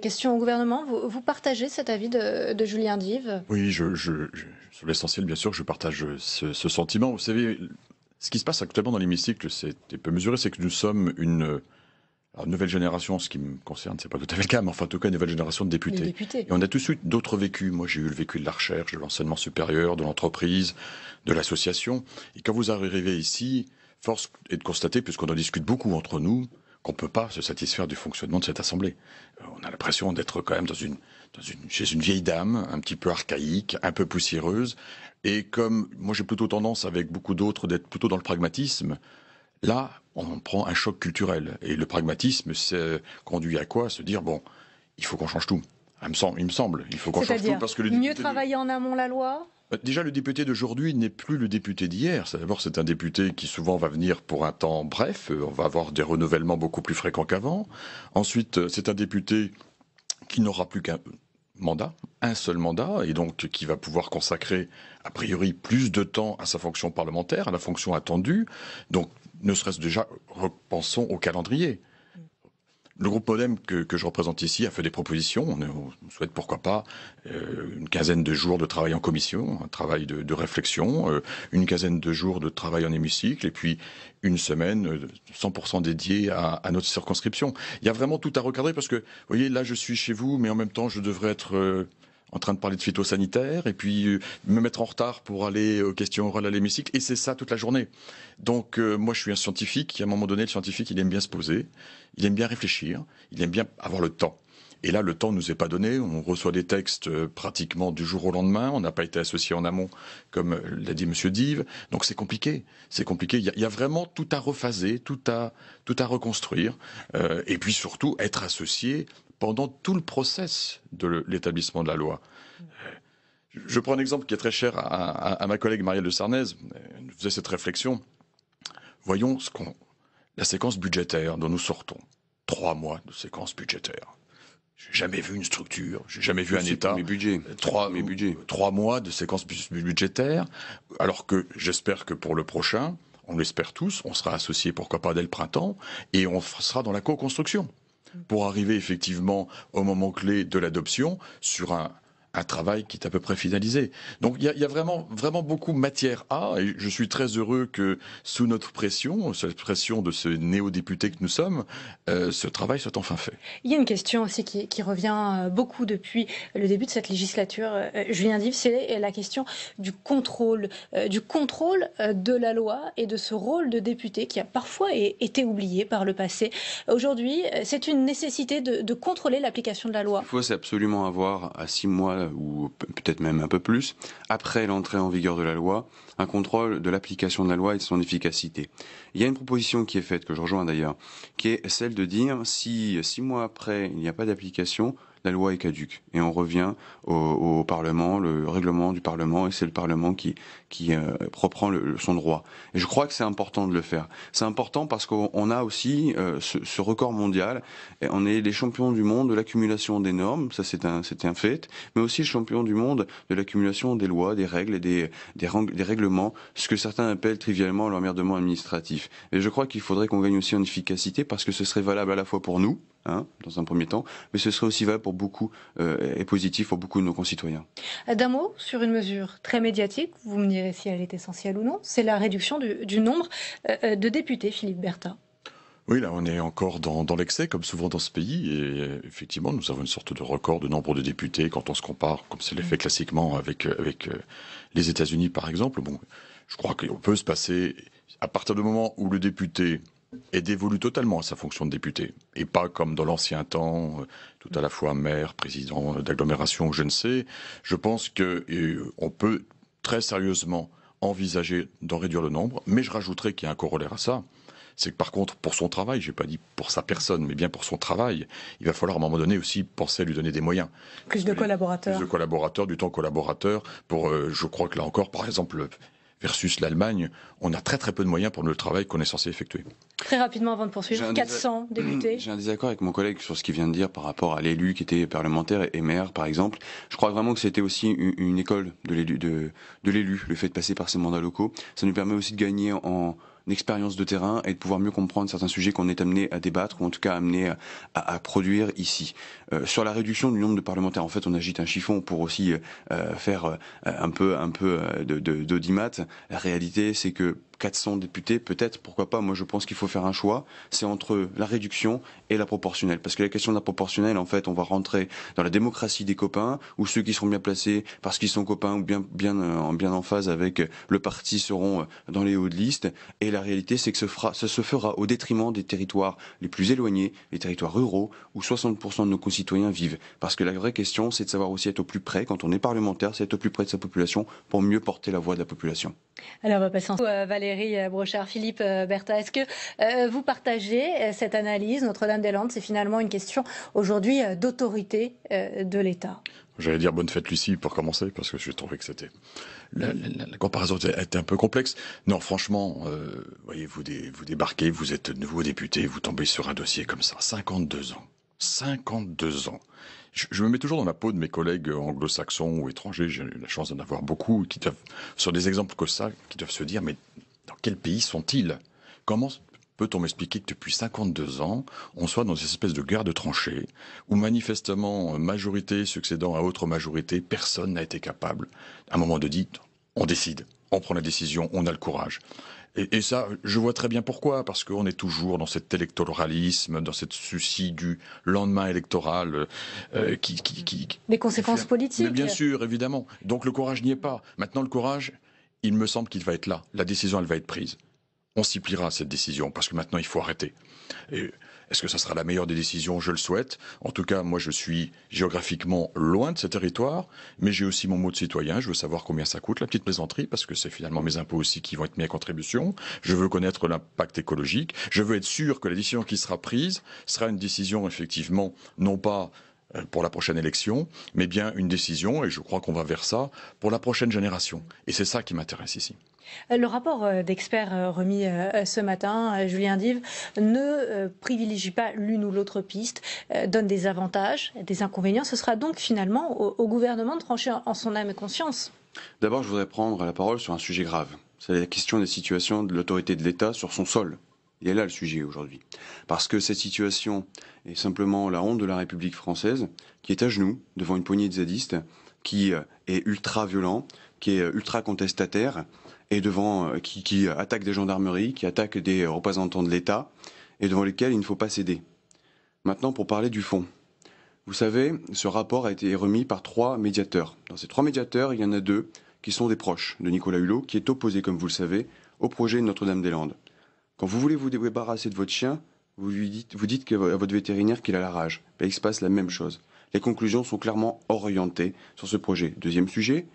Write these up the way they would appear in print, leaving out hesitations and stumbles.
Question au gouvernement, vous partagez cet avis de Julien Dive? Oui, sur l'essentiel, bien sûr, je partage ce sentiment. Vous savez, ce qui se passe actuellement dans l'hémicycle, c'est peu mesuré, c'est que nous sommes une nouvelle génération. Ce qui me concerne, c'est pas tout à fait le cas, mais enfin, en tout cas, une nouvelle génération de Les députés. députés. Et on a tous eu d'autres vécus. Moi, j'ai eu le vécu de la recherche, de l'enseignement supérieur, de l'entreprise, de l'association. Et quand vous arrivez ici, force est de constater, puisqu'on en discute beaucoup entre nous, qu'on ne peut pas se satisfaire du fonctionnement de cette Assemblée. On a l'impression d'être quand même chez une vieille dame, un petit peu archaïque, un peu poussiéreuse. Et comme moi j'ai plutôt tendance, avec beaucoup d'autres, d'être plutôt dans le pragmatisme, là, on prend un choc culturel. Et le pragmatisme, c'est conduit à quoi? Se dire, bon, il faut qu'on change tout. Il me semble, il faut qu'on change tout. Parce que mieux travailler en amont la loi? Déjà, le député d'aujourd'hui n'est plus le député d'hier. D'abord, c'est un député qui souvent va venir pour un temps bref. On va avoir des renouvellements beaucoup plus fréquents qu'avant. Ensuite, c'est un député qui n'aura plus qu'un mandat, un seul mandat, et donc qui va pouvoir consacrer, a priori, plus de temps à sa fonction parlementaire, à la fonction attendue. Donc, ne serait-ce déjà, repensons au calendrier. Le groupe Modem que je représente ici a fait des propositions. On souhaite pourquoi pas une quinzaine de jours de travail en commission, un travail de réflexion, une quinzaine de jours de travail en hémicycle, et puis une semaine 100% dédiée à notre circonscription. Il y a vraiment tout à recadrer parce que, vous voyez, là je suis chez vous, mais en même temps je devrais être en train de parler de phytosanitaire et puis me mettre en retard pour aller aux questions orales à l'hémicycle, et c'est ça toute la journée. Donc moi je suis un scientifique, et à un moment donné le scientifique il aime bien se poser, il aime bien réfléchir, il aime bien avoir le temps. Et là, le temps ne nous est pas donné. On reçoit des textes pratiquement du jour au lendemain. On n'a pas été associé en amont, comme l'a dit Monsieur Dive. Donc c'est compliqué. C'est compliqué. Il y a vraiment tout à rephaser, tout à reconstruire. Et puis surtout, être associé pendant tout le process de l'établissement de la loi. Je prends un exemple qui est très cher à ma collègue Marielle de Sarnez. Elle faisait cette réflexion. Voyons la séquence budgétaire dont nous sortons. 3 mois de séquence budgétaire. J'ai jamais vu une structure, j'ai jamais vu un État. Mes budgets. 3 mois de séquence budgétaire, alors que j'espère que pour le prochain, on l'espère tous, on sera associé pourquoi pas dès le printemps, et on sera dans la co-construction pour arriver effectivement au moment clé de l'adoption sur un travail qui est à peu près finalisé. Donc il y a vraiment, vraiment beaucoup de matière à, et je suis très heureux que sous notre pression, cette pression de ce néo-député que nous sommes, ce travail soit enfin fait. Il y a une question aussi qui revient beaucoup depuis le début de cette législature, Julien Dive, c'est la question du contrôle de la loi et de ce rôle de député qui a parfois été oublié par le passé. Aujourd'hui, c'est une nécessité de contrôler l'application de la loi. Il faut absolument avoir à 6 mois ou peut-être même un peu plus, après l'entrée en vigueur de la loi, un contrôle de l'application de la loi et de son efficacité. Il y a une proposition qui est faite, que je rejoins d'ailleurs, qui est celle de dire si 6 mois après il n'y a pas d'application, la loi est caduque. Et on revient au Parlement, le règlement du Parlement, et c'est le Parlement qui reprend son droit. Et je crois que c'est important de le faire. C'est important parce qu'on a aussi ce record mondial. Et on est les champions du monde de l'accumulation des normes, ça c'est un fait, mais aussi le champion du monde de l'accumulation des lois, des règles et des règlements, ce que certains appellent trivialement l'emmerdement administratif. Et je crois qu'il faudrait qu'on gagne aussi en efficacité parce que ce serait valable à la fois pour nous, dans un premier temps, mais ce serait aussi valable pour beaucoup et positif pour beaucoup de nos concitoyens. D'un mot sur une mesure très médiatique, vous me direz si elle est essentielle ou non, c'est la réduction du nombre de députés, Philippe Berta. Oui, là, on est encore dans l'excès, comme souvent dans ce pays, et effectivement, nous avons une sorte de record de nombre de députés quand on se compare, comme c'est le fait classiquement avec les États-Unis, par exemple. Bon, je crois qu'on peut se passer, à partir du moment où le député est dévolu totalement à sa fonction de député, et pas comme dans l'ancien temps, tout à la fois maire, président d'agglomération, je ne sais. Je pense que on peut très sérieusement envisager d'en réduire le nombre, mais je rajouterais qu'il y a un corollaire à ça. C'est que par contre, pour son travail, j'ai pas dit pour sa personne, mais bien pour son travail, il va falloir à un moment donné aussi penser à lui donner des moyens. Plus de collaborateurs. Plus de collaborateurs, du temps collaborateur. Je crois que là encore, par exemple, versus l'Allemagne, on a très très peu de moyens pour le travail qu'on est censé effectuer. Très rapidement avant de poursuivre, 400 députés. J'ai un désaccord avec mon collègue sur ce qu'il vient de dire par rapport à l'élu qui était parlementaire et maire, par exemple. Je crois vraiment que c'était aussi une école de l'élu, le fait de passer par ces mandats locaux. Ça nous permet aussi de gagner en expérience de terrain et de pouvoir mieux comprendre certains sujets qu'on est amené à débattre ou en tout cas amené à produire ici. Sur la réduction du nombre de parlementaires, en fait, on agite un chiffon pour aussi faire un peu d'audimat. La réalité, c'est que 400 députés, peut-être, pourquoi pas. Moi, je pense qu'il faut faire un choix. C'est entre la réduction et la proportionnelle. Parce que la question de la proportionnelle, en fait, on va rentrer dans la démocratie des copains, où ceux qui seront bien placés parce qu'ils sont copains ou bien en phase avec le parti seront dans les hauts de liste. Et la réalité, c'est que ça se fera au détriment des territoires les plus éloignés, les territoires ruraux, où 60% de nos concitoyens vivent. Parce que la vraie question, c'est de savoir aussi être au plus près, quand on est parlementaire, c'est être au plus près de sa population pour mieux porter la voix de la population. Alors, on va passer à Valérie Brochard. Philippe Berta, est-ce que vous partagez cette analyse? Notre-Dame-des-Landes, c'est finalement une question aujourd'hui d'autorité de l'État. J'allais dire bonne fête Lucie pour commencer, parce que je trouvais que c'était la comparaison était un peu complexe. Non, franchement, voyez, vous débarquez, vous êtes nouveau député, vous tombez sur un dossier comme ça, 52 ans. 52 ans. Je me mets toujours dans la peau de mes collègues anglo-saxons ou étrangers, j'ai la chance d'en avoir beaucoup, qui doivent, sur des exemples comme ça, qui doivent se dire, mais dans quel pays sont-ils? Comment peut-on m'expliquer que depuis 52 ans, on soit dans cette espèce de guerre de tranchées, où manifestement, majorité succédant à autre majorité, personne n'a été capable, à un moment de dire, on décide, on prend la décision, on a le courage. Et ça, je vois très bien pourquoi, parce qu'on est toujours dans cet électoralisme, dans cette souci du lendemain électoral Des conséquences politiques. Mais bien sûr, évidemment. Donc le courage n'y est pas. Maintenant, le courage, il me semble qu'il va être là. La décision, elle va être prise. On s'y pliera à cette décision, parce que maintenant, il faut arrêter. Est-ce que ça sera la meilleure des décisions? Je le souhaite. En tout cas, moi, je suis géographiquement loin de ces territoires, mais j'ai aussi mon mot de citoyen. Je veux savoir combien ça coûte, la petite plaisanterie, parce que c'est finalement mes impôts aussi qui vont être mis à contribution. Je veux connaître l'impact écologique. Je veux être sûr que la décision qui sera prise sera une décision, effectivement, non pas pour la prochaine élection, mais bien une décision, et je crois qu'on va vers ça, pour la prochaine génération. Et c'est ça qui m'intéresse ici. Le rapport d'experts remis ce matin, Julien Dive, ne privilégie pas l'une ou l'autre piste, donne des avantages, des inconvénients. Ce sera donc finalement au gouvernement de trancher en son âme et conscience. D'abord, je voudrais prendre la parole sur un sujet grave. C'est la question des situations de l'autorité de l'État sur son sol. Il est là le sujet aujourd'hui. Parce que cette situation est simplement la honte de la République française, qui est à genoux devant une poignée de zadistes, qui est ultra violent, qui est ultra contestataire, et qui attaque des gendarmeries, qui attaque des représentants de l'État, et devant lesquels il ne faut pas céder. Maintenant, pour parler du fond. Vous savez, ce rapport a été remis par 3 médiateurs. Dans ces 3 médiateurs, il y en a 2 qui sont des proches de Nicolas Hulot, qui est opposé, comme vous le savez, au projet de Notre-Dame-des-Landes. Quand vous voulez vous débarrasser de votre chien, vous dites à votre vétérinaire qu'il a la rage. Il se passe la même chose. Les conclusions sont clairement orientées sur ce projet. Deuxième sujet,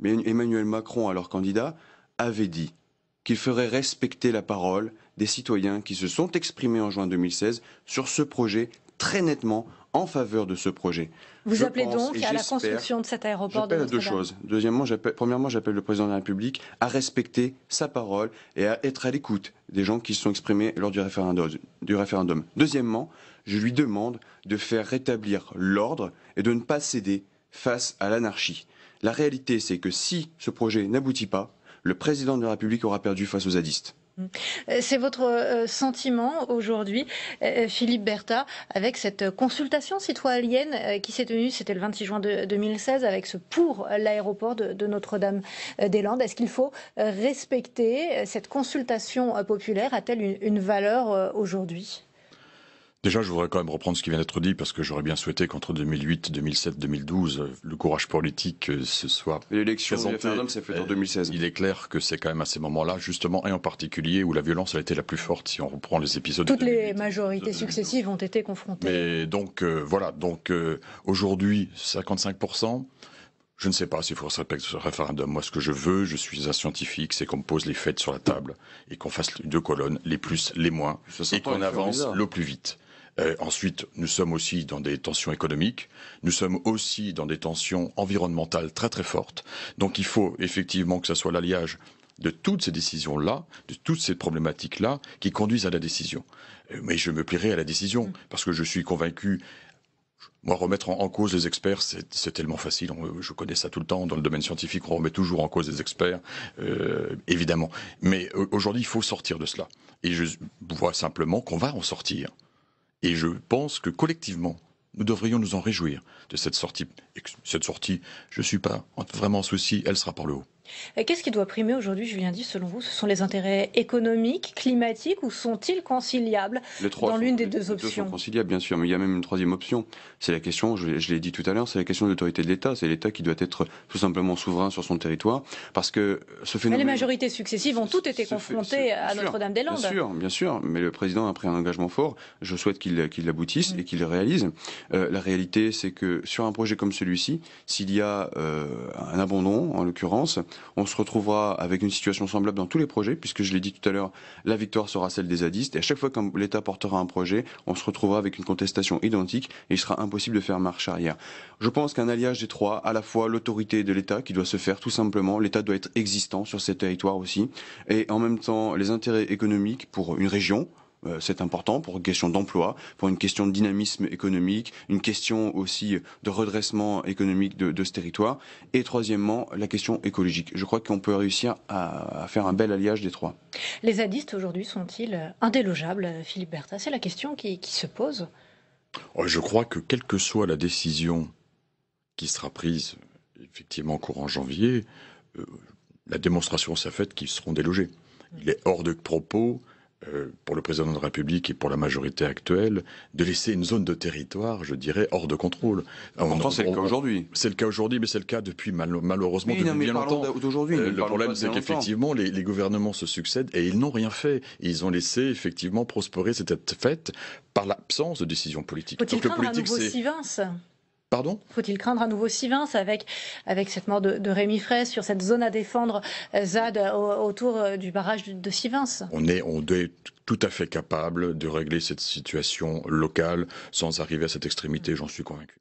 Emmanuel Macron, alors candidat, avait dit qu'il ferait respecter la parole des citoyens qui se sont exprimés en juin 2016 sur ce projet très nettement en faveur de ce projet. Vous appelez donc à la construction de cet aéroport de Notre-Dame. J'appelle à 2 choses. Premièrement, j'appelle le président de la République à respecter sa parole et à être à l'écoute des gens qui se sont exprimés lors du référendum. Deuxièmement, je lui demande de faire rétablir l'ordre et de ne pas céder face à l'anarchie. La réalité, c'est que si ce projet n'aboutit pas, le président de la République aura perdu face aux zadistes. C'est votre sentiment aujourd'hui, Philippe Berta, avec cette consultation citoyenne qui s'est tenue, c'était le 26 juin 2016, avec ce pour l'aéroport de Notre-Dame-des-Landes. Est-ce qu'il faut respecter cette consultation populaire? A-t-elle une valeur aujourd'hui? Déjà, je voudrais quand même reprendre ce qui vient d'être dit, parce que j'aurais bien souhaité qu'entre 2008, 2007, 2012, le courage politique se soit l'élection présenté. Du référendum s'est faite en 2016. Il est clair que c'est quand même à ces moments-là, justement, et en particulier, où la violence a été la plus forte, si on reprend les épisodes. Toutes les majorités successives ont été confrontées. Mais donc, voilà. Donc, aujourd'hui, 55%. Je ne sais pas s'il faut respecter ce référendum. Moi, ce que je veux, je suis un scientifique, c'est qu'on me pose les faits sur la table et qu'on fasse 2 colonnes, les plus, les moins, et qu'on avance le plus vite. Ensuite, nous sommes aussi dans des tensions économiques, nous sommes aussi dans des tensions environnementales très très fortes. Donc il faut effectivement que ce soit l'alliage de toutes ces décisions-là, de toutes ces problématiques-là, qui conduisent à la décision. Mais je me plierai à la décision, parce que je suis convaincu. Moi, remettre en cause les experts, c'est tellement facile. Je connais ça tout le temps. Dans le domaine scientifique, on remet toujours en cause les experts, évidemment. Mais aujourd'hui, il faut sortir de cela. Et je vois simplement qu'on va en sortir. Et je pense que collectivement, nous devrions nous en réjouir de cette sortie. Et cette sortie, je ne suis pas vraiment en souci, elle sera par le haut. Qu'est-ce qui doit primer aujourd'hui, Julien Dive, selon vous? Ce sont les intérêts économiques, climatiques, ou sont-ils conciliables dans l'une des deux options? Les deux sont conciliables, bien sûr, mais il y a même une troisième option. C'est la question, je l'ai dit tout à l'heure, c'est la question de l'autorité de l'État. C'est l'État qui doit être tout simplement souverain sur son territoire, parce que ce phénomène... Mais les majorités successives ont toutes été confrontées à Notre-Dame-des-Landes. Bien sûr, mais le président a pris un engagement fort. Je souhaite qu'il l'aboutisse et qu'il le réalise. La réalité, c'est que sur un projet comme celui-ci, s'il y a un abandon, en l'occurrence, on se retrouvera avec une situation semblable dans tous les projets, puisque je l'ai dit tout à l'heure, la victoire sera celle des zadistes, et à chaque fois que l'État portera un projet, on se retrouvera avec une contestation identique, et il sera impossible de faire marche arrière. Je pense qu'un alliage des trois, à la fois l'autorité de l'État qui doit se faire tout simplement, l'État doit être existant sur ces territoires aussi, et en même temps les intérêts économiques pour une région. C'est important pour une question d'emploi, pour une question de dynamisme économique, une question aussi de redressement économique de ce territoire. Et troisièmement, la question écologique. Je crois qu'on peut réussir à faire un bel alliage des trois. Les zadistes aujourd'hui sont-ils indélogeables, Philippe Berta? C'est la question qui se pose. Je crois que quelle que soit la décision qui sera prise, effectivement, courant janvier, la démonstration s'est faite qu'ils seront délogés. Il est hors de propos, pour le président de la République et pour la majorité actuelle, de laisser une zone de territoire, je dirais, hors de contrôle. Pourtant, c'est le cas aujourd'hui. C'est le cas aujourd'hui, mais c'est le cas depuis malheureusement depuis bien longtemps. Le problème, c'est qu'effectivement, les gouvernements se succèdent et ils n'ont rien fait. Et ils ont laissé effectivement prospérer cette fête par l'absence de décision politique. Faut-il craindre un nouveau Sivens ? Pardon ? Faut-il craindre un nouveau Sivens avec cette mort de Rémi Fraisse sur cette zone à défendre, ZAD, autour du barrage de Sivens? On est tout à fait capable de régler cette situation locale sans arriver à cette extrémité, j'en suis convaincu.